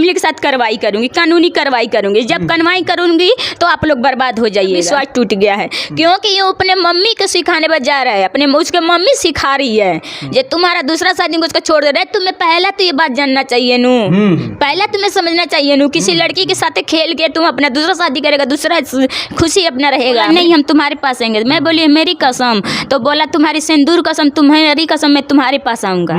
Family के साथ कार्रवाई करूंगी, कानूनी कार्रवाई करूंगी। जब कार्रवाई करूंगी तो आप लोग बर्बाद हो जाइए। विश्वास टूट गया है क्योंकि ये अपने मम्मी को सिखाने पर जा रहा है, अपने उसके मम्मी सिखा रही है जे तुम्हारा दूसरा शादी को उसको छोड़ दे रहा है। तुम्हें पहला तो ये बात जानना चाहिए नू, पहला तुम्हें समझना चाहिए नू, किसी लड़की के साथ खेल के तुम अपना दूसरा शादी करेगा, दूसरा खुशी अपना रहेगा। नहीं हम तुम्हारे पास आएंगे। मैं बोली मेरी कसम, तो बोला तुम्हारी सिंदूर कसम, तुम्हारी कसम मैं तुम्हारे पास आऊंगा।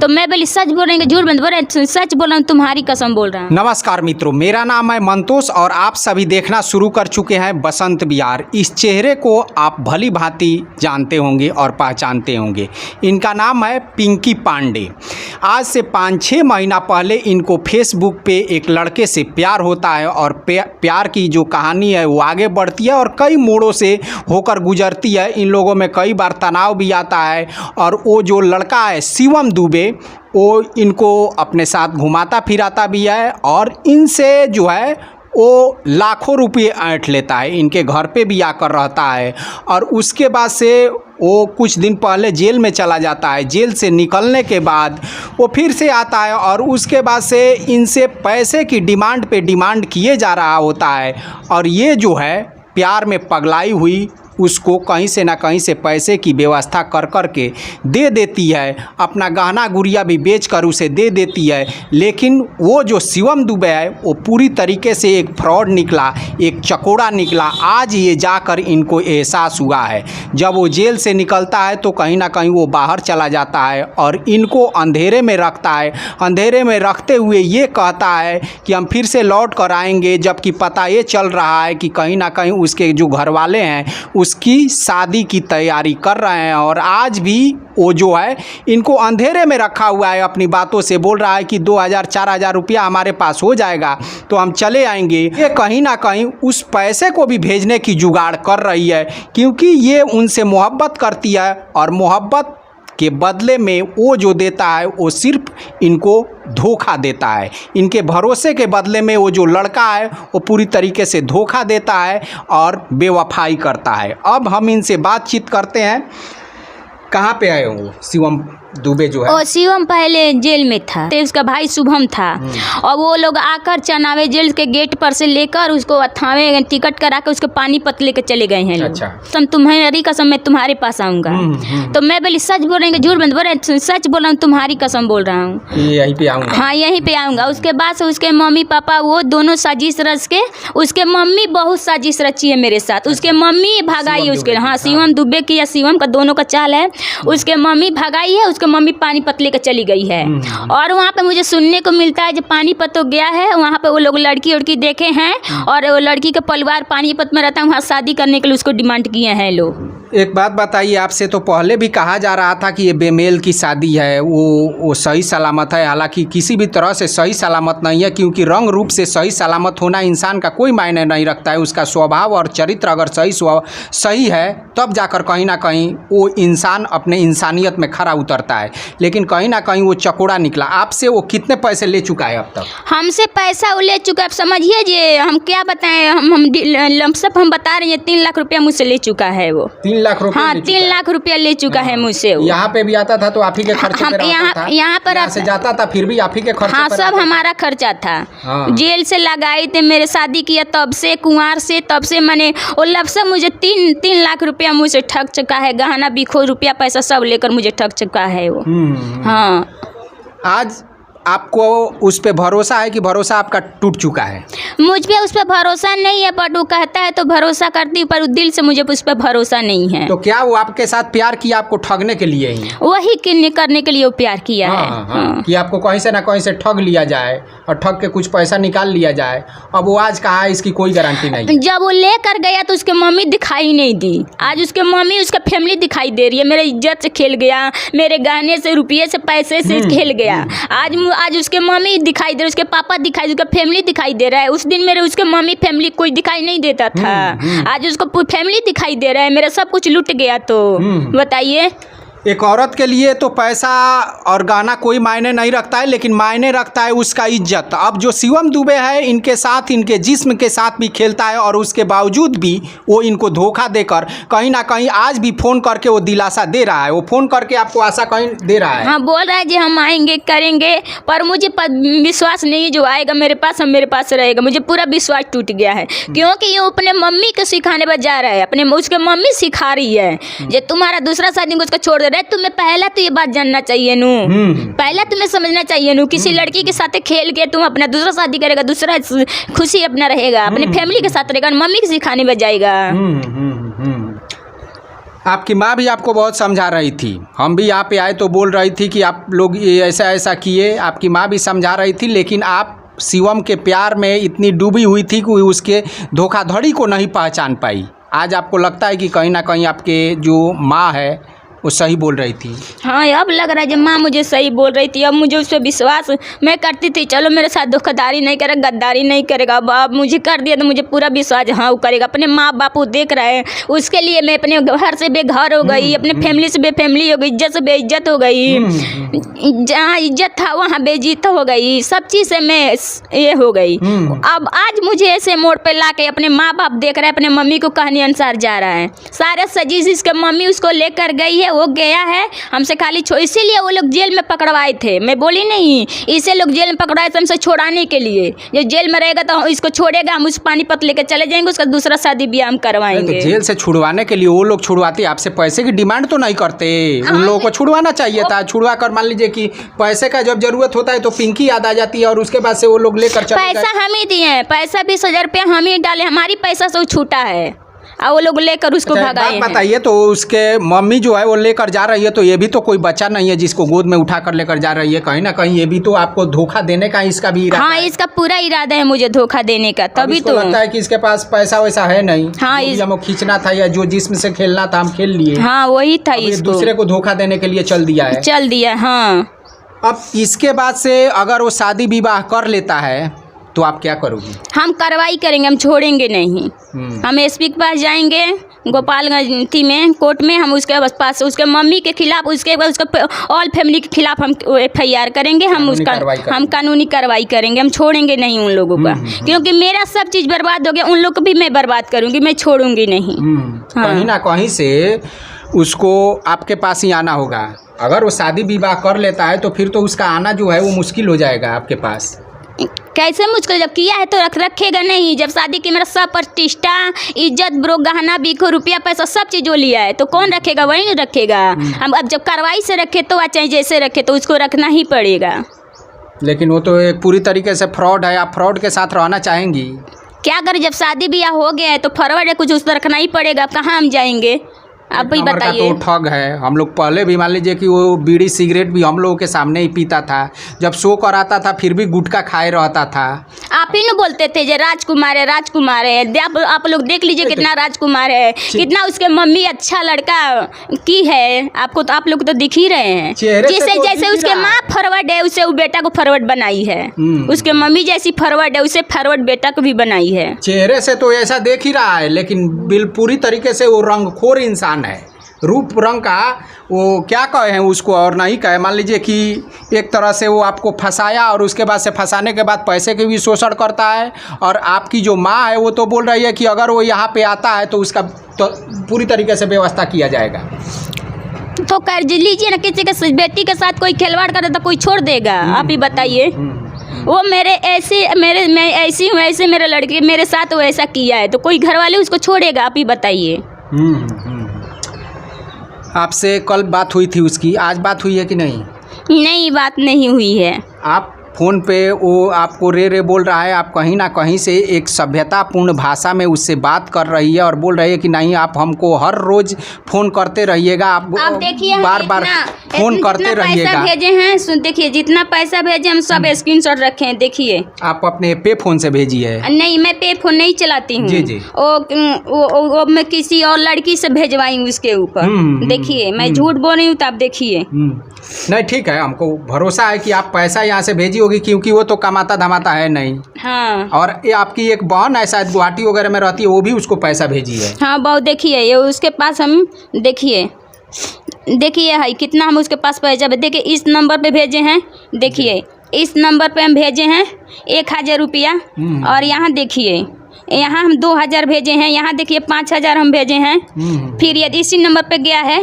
तो मैं बोली सच बोल रहे हैं झूठ मत बोल रहे, सच बोल रहा हूँ, तुम्हारी कसम बोल रहा हूँ। नमस्कार मित्रों, मेरा नाम है मंतोष और आप सभी देखना शुरू कर चुके हैं बसंत बिहार। इस चेहरे को आप भली भांति जानते होंगे और पहचानते होंगे। इनका नाम है पिंकी पांडे। आज से 5-6 महीना पहले इनको फेसबुक पे एक लड़के से प्यार होता है और प्यार की जो कहानी है वो आगे बढ़ती है और कई मोड़ों से होकर गुजरती है। इन लोगों में कई बार तनाव भी आता है और वो जो लड़का है शिवम दुबे, वो इनको अपने साथ घुमाता फिराता भी है और इनसे जो है वो लाखों रुपये ऐंठ लेता है, इनके घर पे भी आकर रहता है और उसके बाद से वो कुछ दिन पहले जेल में चला जाता है। जेल से निकलने के बाद वो फिर से आता है और उसके बाद से इनसे पैसे की डिमांड पे डिमांड किए जा रहा होता है और ये जो है प्यार में पगलाई हुई उसको कहीं से ना कहीं से पैसे की व्यवस्था कर कर के दे देती है, अपना गहना गुड़िया भी बेच कर उसे दे देती है। लेकिन वो जो शिवम दुबे है वो पूरी तरीके से एक फ्रॉड निकला, एक चकोड़ा निकला। आज ये जाकर इनको एहसास हुआ है। जब वो जेल से निकलता है तो कहीं ना कहीं वो बाहर चला जाता है और इनको अंधेरे में रखता है। अंधेरे में रखते हुए ये कहता है कि हम फिर से लौट कर आएंगे, जबकि पता ये चल रहा है कि कहीं ना कहीं उसके जो घर वाले हैं उसकी शादी की तैयारी कर रहे हैं। और आज भी वो जो है इनको अंधेरे में रखा हुआ है, अपनी बातों से बोल रहा है कि 2000-4000 रुपया हमारे पास हो जाएगा तो हम चले आएंगे। ये कहीं ना कहीं उस पैसे को भी भेजने की जुगाड़ कर रही है क्योंकि ये उनसे मोहब्बत करती है और मोहब्बत के बदले में वो जो देता है वो सिर्फ इनको धोखा देता है। इनके भरोसे के बदले में वो जो लड़का है वो पूरी तरीके से धोखा देता है और बेवफाई करता है। अब हम इनसे बातचीत करते हैं। कहाँ पे आए हो शिवम दुबे जो है? और शिवम पहले जेल में था, तो उसका भाई शुभम था और वो लोग आकर चनावे जेल के गेट पर से लेकर उसको अथावे टिकट करा के उसको पानीपत लेकर चले गए हैं लोग। अच्छा। तुम्हारी कसम मैं तुम्हारे पास आऊंगा। तो मैं बोली सच बोल रहे हैं झूठ मत बोल रहे, सच बोल रहा हूँ, तुम्हारी कसम बोल रहा हूँ, यहीं पे आऊंगा। हाँ यहीं पे आऊंगा। उसके बाद से उसके मम्मी पापा वो दोनों साजिश रच के, उसके मम्मी बहुत साजिश रची है मेरे साथ। उसके मम्मी भगाई है उसके, हाँ शिवम दुबे की या शिवम का दोनों का चाल है। उसके मम्मी भगाई है, उसके मम्मी पानीपत लेकर चली गई है। और वहाँ पे मुझे सुनने को मिलता है जब पानीपत तो गया है, वहाँ पे वो लोग लड़की उड़की देखे हैं और वो लड़की का परिवार पानीपत में रहता है, वहाँ शादी करने के लिए उसको डिमांड किए हैं लोग। एक बात बताइए, आपसे तो पहले भी कहा जा रहा था कि ये बेमेल की शादी है, वो सही सलामत है। हालांकि किसी भी तरह से सही सलामत नहीं है क्योंकि रंग रूप से सही सलामत होना इंसान का कोई मायने नहीं रखता है। उसका स्वभाव और चरित्र अगर सही है तब जाकर कहीं ना कहीं वो इंसान अपने इंसानियत में खरा उतरता है। लेकिन कहीं ना कहीं वो चकोड़ा निकला। आपसे वो कितने पैसे ले चुका है अब तक? हमसे पैसा वो ले चुका है, आप समझिए जे हम क्या बताएं, हम लमसम हम बता रहे हैं 3 लाख रुपया मुझसे ले चुका है वो। 3 लाख रुपया? हाँ 3 लाख रुपया ले चुका है मुझसे। यहाँ पे भी आता था तो आप ही के खर्चे पे रहता था? यहाँ पर से जाता था फिर भी आप ही के खर्चे? हाँ सब हमारा खर्चा था। जेल से लगाई थे, मेरे शादी किया तब से, कुंवार से तब से मैंने वो लमसम मुझे 3 लाख रुपया मुझसे ठग चुका है। गहना बिखो रुपया पैसा सब लेकर मुझे ठग चुका है वो। हाँ। आज आपको उस पे भरोसा है कि भरोसा आपका टूट चुका है? मुझ पे उस पर भरोसा नहीं है, बट वो कहता है तो भरोसा करती हूँ, पर दिल से मुझे उस पर भरोसा नहीं है। तो क्या वो आपके साथ प्यार किया आपको ठगने के लिए ही? वही करने के लिए वो प्यार किया है। हाँ। कि आपको कहीं से ना कहीं से ठग लिया जाए और ठग के कुछ पैसा निकाल लिया जाए। अब वो आज कहाँ है इसकी कोई गारंटी नहीं। जब वो लेकर गया तो उसके मम्मी दिखाई नहीं दी। आज उसके मम्मी उसका फैमिली दिखाई दे रही है। मेरे इज्जत से खेल गया, मेरे गहने से रुपये से पैसे से खेल गया। आज उसके मम्मी दिखाई दे रहे, उसके पापा दिखाई दे, उसका फैमिली दिखाई दे रहा है। उस दिन मेरे उसके मम्मी फैमिली कोई दिखाई नहीं देता था। आज उसको फैमिली दिखाई दे रहा है। मेरा सब कुछ लूट गया। तो बताइए एक औरत के लिए तो पैसा और गाना कोई मायने नहीं रखता है, लेकिन मायने रखता है उसका इज्जत। अब जो शिवम दुबे है, इनके साथ, इनके जिस्म के साथ भी खेलता है और उसके बावजूद भी वो इनको धोखा देकर कहीं ना कहीं आज भी फ़ोन करके वो दिलासा दे रहा है। वो फ़ोन करके आपको आशा कहीं दे रहा है। हाँ, बोल रहा है जी हम आएंगे करेंगे, पर मुझे विश्वास नहीं, जो आएगा मेरे पास हम मेरे पास रहेगा। मुझे पूरा विश्वास टूट गया है, क्योंकि ये अपने मम्मी को सिखाने पर जा रहा है। अपने उसके मम्मी सिखा रही है जो तुम्हारा दूसरा शादी उसका छोड़ दे रहा है। तुम्हें पहला तो ये बात जानना चाहिए नू, पहला तुम्हें समझना चाहिए नू। किसी लड़की के साथ खेल के तुम अपना दूसरा शादी करेगा, दूसरा खुशी अपना रहेगा, अपनी फैमिली के साथ रहेगा, मम्मी के सिखाने में जाएगा। आपकी माँ भी आपको बहुत समझा रही थी, हम भी यहाँ पे आए तो बोल रही थी कि आप लोग ये ऐसा ऐसा किए। आपकी माँ भी समझा रही थी, लेकिन आप शिवम के प्यार में इतनी डूबी हुई थी कि उसके धोखाधड़ी को नहीं पहचान पाई। आज आपको लगता है कि कहीं ना कहीं आपके जो माँ है वो सही बोल रही थी। हाँ, अब लग रहा है जब माँ मुझे सही बोल रही थी। अब मुझे उस पर विश्वास, मैं करती थी चलो मेरे साथ धोखाधड़ी नहीं करेगा, गद्दारी नहीं करेगा। अब मुझे कर दिया तो मुझे पूरा विश्वास, हाँ वो करेगा। अपने माँ बाप वो देख रहे हैं, उसके लिए मैं अपने घर से बेघर हो गई, अपने फैमिली से बेफैमिली हो गई, इज्जत से बेइज्जत हो गई, जहाँ इज्जत था वहाँ बेइज्जत हो गई, सब चीज़ से मैं ये हो गई। अब आज मुझे ऐसे मोड़ पे ला के अपने माँ बाप देख रहे हैं, अपने मम्मी को कहने अनुसार जा रहा है। सारे सजीज इसके मम्मी उसको लेकर गई है, वो गया है हमसे खाली इसीलिए वो लोग जेल में पकड़वाए थे। मैं बोली नहीं, इसे लोग जेल में पकड़वाए थे हमसे छुड़ाने के लिए। जो जेल में रहेगा तो इसको छोड़ेगा, हम उस पानीपत लेकर चले जाएंगे, उसका दूसरा शादी ब्याह हम करवाएंगे। तो जेल से छुड़वाने के लिए वो लोग छुड़वाते, आपसे पैसे की डिमांड तो नहीं करते? उन लोगों को छुड़वाना चाहिए था। छुड़वा कर मान लीजिए कि पैसे का जब जरूरत होता है तो पिंकी याद आ जाती है और उसके बाद से वो लोग लेकर चले गए। पैसा हम ही दिए हैं, पैसा 20,000 रुपया हम ही डाले, हमारी पैसा से छूटा है और वो लोग लेकर उसको भगाए। बताइए, तो उसके मम्मी जो है वो लेकर जा रही है, तो ये भी तो कोई बच्चा नहीं है जिसको गोद में उठा कर लेकर जा रही है। कहीं ना कहीं ये भी तो आपको धोखा देने का इसका भी इरादा है। इसका पूरा इरादा है मुझे धोखा देने का, तभी तो लगता है कि इसके पास पैसा वैसा है नहीं। हाँ, हमको खींचना था या जो जिस्म से खेलना था हम खेल लिए। हाँ, वही था। इसको दूसरे को धोखा देने के लिए चल दिया। हाँ, अब इसके बाद से अगर वो शादी विवाह कर लेता है तो आप क्या करोगी? हम कार्रवाई करेंगे, हम छोड़ेंगे नहीं। हम एसपी के पास जाएंगे, गोपालगंज में कोर्ट में। हम उसके पास उसके मम्मी के खिलाफ, उसके ऑल फैमिली के खिलाफ हम FIR करेंगे। हम कानूनी कार्रवाई करेंगे, हम छोड़ेंगे नहीं उन लोगों का, क्योंकि मेरा सब चीज़ बर्बाद हो गया, उन लोग को भी मैं बर्बाद करूँगी, मैं छोड़ूंगी नहीं। कहीं ना कहीं से उसको आपके पास ही आना होगा। अगर वो शादी विवाह कर लेता है तो फिर तो उसका आना जो है वो मुश्किल हो जाएगा आपके पास। कैसे मुझको जब किया है तो रखेगा नहीं। जब शादी की मेरा सब प्रतिष्ठा, इज्जत, ब्रो, गहना, बीखो, रुपया, पैसा सब चीज़ जो लिया है, तो कौन रखेगा? वही नहीं रखेगा। हम अब जब कार्रवाई से रखे तो चाहे जैसे रखे तो उसको रखना ही पड़ेगा। लेकिन वो तो एक पूरी तरीके से फ्रॉड है। आप फ्रॉड के साथ रहना चाहेंगी? क्या करें, जब शादी ब्याह हो गया है तो फॉरवर्ड है, कुछ उस तरह रखना ही पड़ेगा। कहाँ हम जाएंगे? आप ही बताइए। तो ठग है। हम लोग पहले भी मान लीजिए कि वो बीड़ी सिगरेट भी हम लोगों के सामने ही पीता था। जब शो कराता था फिर भी गुटखा खाए रहता था। आप ही न बोलते थे जो राजकुमार है, राजकुमार है। आप लोग देख लीजिए कितना राजकुमार है, कितना उसके मम्मी अच्छा लड़का की है। आपको तो आप लोग तो दिख ही रहे हैं। जैसे उसके माँ फॉरवर्ड है, उसे वो बेटा को फॉरवर्ड बनाई है। उसके मम्मी जैसी फॉरवर्ड है, उसे फॉरवर्ड बेटा को भी बनाई है। चेहरे से तो ऐसा देख ही रहा है, लेकिन पूरी तरीके से वो रंगखोर इंसान है। रूप रंग का वो क्या कहे हैं उसको और नहीं कहे। मान लीजिए कि एक तरह से वो आपको फंसाया और उसके बाद से फंसाने के बाद पैसे के भी शोषण करता है। और आपकी जो माँ है वो तो बोल रही है कि अगर वो यहाँ पे आता है तो उसका तो पूरी तरीके से व्यवस्था किया जाएगा। तो कर लीजिए ना, किसी के बेटी के साथ कोई खिलवाड़ करे तो कोई छोड़ देगा? आप ही बताइए। वो मैं ऐसी हूँ, ऐसे मेरे लड़के मेरे साथ वो ऐसा किया है तो कोई घर वाले उसको छोड़ेगा? आप ही बताइए। आपसे कल बात हुई थी उसकी, आज बात हुई है कि नहीं? नहीं, बात नहीं हुई है। आप फ़ोन पे वो आपको रे बोल रहा है। आप कहीं ना कहीं से एक सभ्यतापूर्ण भाषा में उससे बात कर रही है और बोल रही है कि नहीं आप हमको हर रोज़ फ़ोन करते रहिएगा। आप देखिए बार फ़ोन करते रहिएगा। भेजे हैं, देखिए जितना पैसा भेजे हम सब स्क्रीनशॉट रखे हैं। देखिए आप अपने पे फ़ोन से भेजिए। नहीं, मैं पे फ़ोन नहीं चलाती हूँ। जी। वो मैं किसी और लड़की से भेजवाई हूँ उसके ऊपर। देखिए मैं झूठ बोल रही हूँ तो आप देखिए। नहीं ठीक है, हमको भरोसा है कि आप पैसा यहाँ से भेजी होगी, क्योंकि वो तो कमाता धमाता है नहीं। हाँ। और ये आपकी एक बहन है शायद गुवाहाटी वगैरह में रहती है, वो भी उसको पैसा भेजी है। हाँ बहुत, देखिए ये उसके पास हम देखिए देखिए है कितना हम उसके पास पैसा देखिए इस नंबर पे भेजे हैं, देखिए इस नंबर पे हम भेजे हैं 1000 रुपया। और यहाँ देखिए यहाँ हम 2000 भेजे हैं, यहाँ देखिए 5000 हम भेजे हैं। फिर यदि इसी नंबर पे गया है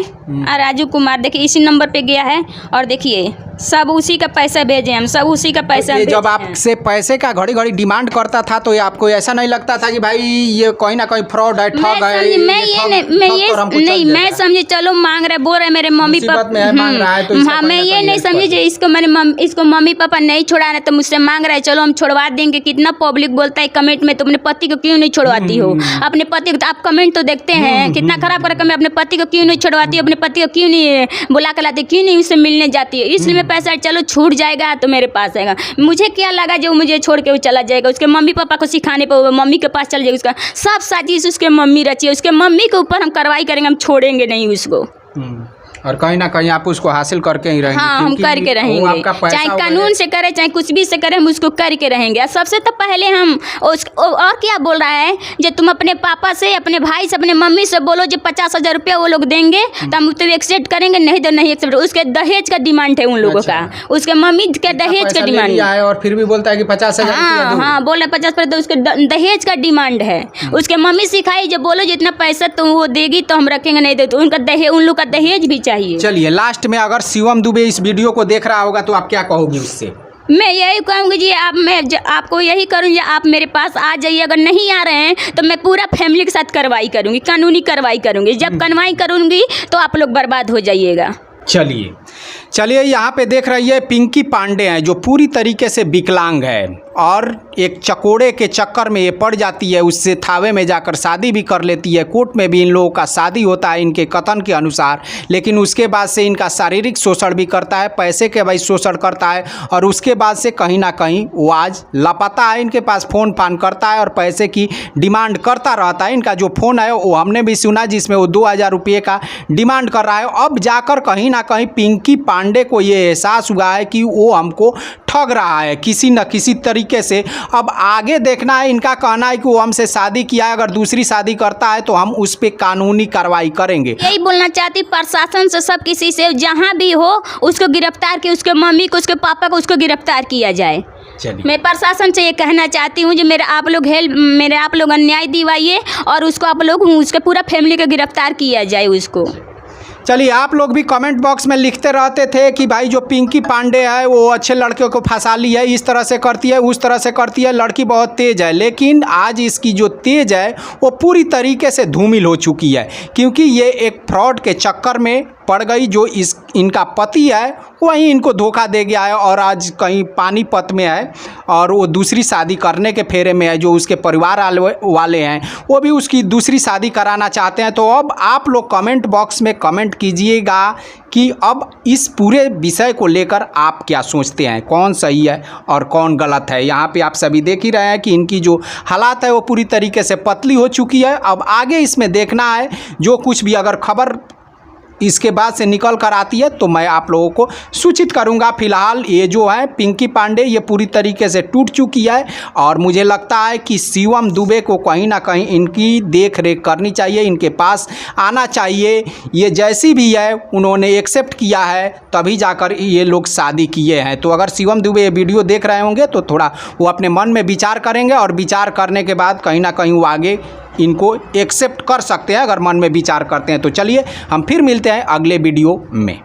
राजू कुमार, देखिए इसी नंबर पे गया है। और देखिए सब उसी का पैसा भेजे हम, सब उसी का पैसा ये जब आपसे पैसे का घड़ी घड़ी डिमांड करता था तो ये आपको ऐसा नहीं लगता था कि भाई ये कोई ना कोई फ्रॉड है, ठग है? मैं समझे चलो मांग रहे, बोल रहे मेरे मम्मी पापा। हाँ, मैं ये नहीं समझी इसको इसको मम्मी पापा नहीं छुड़ा रहे तो मुझसे मांग रहे चलो हम छुड़वा देंगे। कितना पब्लिक बोलता है कमेंट में, तुम अपने पति को क्यों नहीं छुड़वाती हो? अपने पति को आप कमेंट तो देखते हैं कितना खराब कर कमेंट, अपने पति को क्यों नहीं छुड़वाती हो? अपने पति को क्यों नहीं बुला के लाती, क्यों नहीं उससे मिलने जाती है? इसलिए पैसा चलो छूट जाएगा तो मेरे पास आएगा। मुझे क्या लगा जो मुझे छोड़ के वो चला जाएगा, उसके मम्मी पापा को सिखाने पर मम्मी के पास चल जाएगा। उसका सब साजिश उसके मम्मी रची है, उसके मम्मी के ऊपर हम कार्रवाई करेंगे, हम छोड़ेंगे नहीं उसको। और कहीं ना कहीं आप उसको हासिल करके ही रहेंगे। हाँ, हम करके रहेंगे, चाहे कानून से करे चाहे कुछ भी से करे, हम उसको करके रहेंगे। सबसे तो पहले हम और क्या बोल रहा है जो तुम अपने पापा से, अपने भाई से, अपने मम्मी से बोलो जो 50,000 रुपया वो लोग देंगे तो हम तो एक्सेप्ट करेंगे, नहीं तो नहीं एक्सेप्ट। उसके दहेज का डिमांड है उन लोगों का, उसके मम्मी के दहेज का डिमांड है। और फिर भी बोलता है कि 50,000। हाँ, बोले 50% उसके दहेज का डिमांड है। उसके मम्मी सिखाई जो बोलो जितना पैसा तुम वो देगी तो हम रखेंगे, नहीं दे तो उनका दहेज, उन लोग का दहेज भी चाहिए। चलिए लास्ट में अगर शिवम दुबे इस वीडियो को देख रहा होगा तो आप क्या कहोगी उससे? मैं यही कहूँगी जी, मैं आपको यही करूँगी, आप मेरे पास आ जाइए। अगर नहीं आ रहे हैं तो मैं पूरा फैमिली के साथ कार्रवाई करूँगी, कानूनी कार्रवाई करूँगी। जब कार्रवाई करूँगी तो आप लोग बर्बाद हो जाइएगा। चलिए यहाँ पे देख रही है पिंकी पांडे हैं जो पूरी तरीके से विकलांग है और एक चकोड़े के चक्कर में ये पड़ जाती है, उससे थावे में जाकर शादी भी कर लेती है। कोर्ट में भी इन लोगों का शादी होता है इनके कथन के अनुसार, लेकिन उसके बाद से इनका शारीरिक शोषण भी करता है, पैसे के भाई शोषण करता है। और उसके बाद से कहीं ना कहीं वो आज लापता है, इनके पास फ़ोन फान करता है और पैसे की डिमांड करता रहता है। इनका जो फ़ोन है वो हमने भी सुना जिसमें वो 2000 रुपये का डिमांड कर रहा है। अब जाकर कहीं ना कहीं पिंकी पांडे को ये एहसास हुआ है कि वो हमको ठग रहा है किसी न किसी तरीके से। अब आगे देखना है, इनका कहना है कि वो हमसे शादी किया है, अगर दूसरी शादी करता है तो हम उस पर कानूनी कार्रवाई करेंगे। यही बोलना चाहती प्रशासन से, सब किसी से जहाँ भी हो उसको गिरफ्तार किया, उसके मम्मी को, उसके पापा को, उसको गिरफ्तार किया जाए। मैं प्रशासन से ये कहना चाहती हूँ जो मेरे आप लोग अन्याय दिवाइए और उसको आप लोग उसके पूरा फैमिली को गिरफ्तार किया जाए उसको। चलिए आप लोग भी कमेंट बॉक्स में लिखते रहते थे कि भाई जो पिंकी पांडे है वो अच्छे लड़के को फंसा ली है, इस तरह से करती है, उस तरह से करती है, लड़की बहुत तेज़ है। लेकिन आज इसकी जो तेज़ है वो पूरी तरीके से धूमिल हो चुकी है, क्योंकि ये एक फ्रॉड के चक्कर में पड़ गई। जो इनका पति है वहीं इनको धोखा दे गया है और आज कहीं पानीपत में है और वो दूसरी शादी करने के फेरे में है। जो उसके परिवार वाले हैं वो भी उसकी दूसरी शादी कराना चाहते हैं। तो अब आप लोग कमेंट बॉक्स में कमेंट कीजिएगा कि अब इस पूरे विषय को लेकर आप क्या सोचते हैं, कौन सही है और कौन गलत है। यहाँ पे आप सभी देख ही रहे हैं कि इनकी जो हालात है वो पूरी तरीके से पतली हो चुकी है। अब आगे इसमें देखना है, जो कुछ भी अगर खबर इसके बाद से निकल कर आती है तो मैं आप लोगों को सूचित करूंगा। फिलहाल ये जो है पिंकी पांडे ये पूरी तरीके से टूट चुकी है और मुझे लगता है कि शिवम दुबे को कहीं ना कहीं इनकी देख रेख करनी चाहिए, इनके पास आना चाहिए। ये जैसी भी है उन्होंने एक्सेप्ट किया है तभी जाकर ये लोग शादी किए हैं। तो अगर शिवम दुबे ये वीडियो देख रहे होंगे तो थोड़ा वो अपने मन में विचार करेंगे और विचार करने के बाद कहीं ना कहीं वो आगे इनको एक्सेप्ट कर सकते हैं अगर मन में विचार करते हैं। तो चलिए हम फिर मिलते हैं अगले वीडियो में।